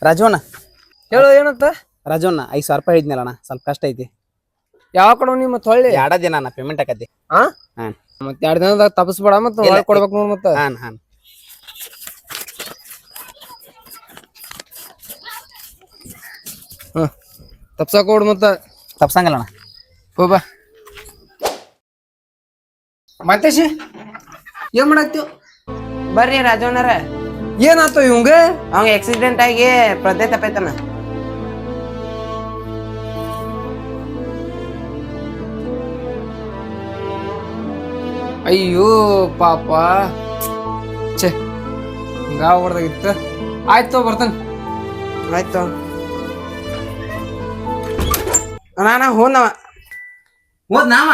ರಾಜವಣ್ಣ ಹೇಳು ಏನಂತ ರಾಜವಣ್ಣ 5,000 ರೂಪಾಯಿ ಹೇಳಿದ್ನಲ್ಲಣ್ಣ ಸ್ವಲ್ಪ ಕಷ್ಟ ಐತಿ. ಯಾವ ಕಡೆ ನೀ ಮತ್ ಹೊಳ್ಳಿ ಎರಡ ದಿನ ಅಣ್ಣ ಪೇಮೆಂಟ್ ಆಕತಿ. ಹಾ ಹಾಂ ಮತ್ 2 ದಿನದಾಗ ತಪ್ಪಿಸ್ಬೇಡ ಮತ್ ಹೊಳ್ಳಿ ಕೊಡ್ಬೇಕು ನೋಡ್ ಮತ್ತ. ಹಾಂ ಹಾಂ ತಪ್ಸಕ್ ಕೊಡ್ ಮತ್ತ ತಪ್ಸಂಗಲ್ಲಣ್ಣ. ಹೋಗ್ಬಾ ಮತ್ತೇಶಿ ಏನ್ ಮಾಡಾಕ್ತಿವ್? ಬರ್ರಿ ರಾಜವಣ್ಣರ, ಏನಾತ ಇವಂಗ? ಅವಂಗ ಆಕ್ಸಿಡೆಂಟ್ ಆಗಿ ಪ್ರಜ್ಞೆ ತಪ್ಪೈತನ. ಅಯ್ಯೋ ಪಾಪ ಛೇ ಹಿಂಗ ಹೊಡ್ದಾಗಿತ್ತ. ಆಯ್ತು ಬರ್ತಾನ. ಆಯ್ತು ನಾನ ಹೋದವ ಹೋದ್ ನಾವ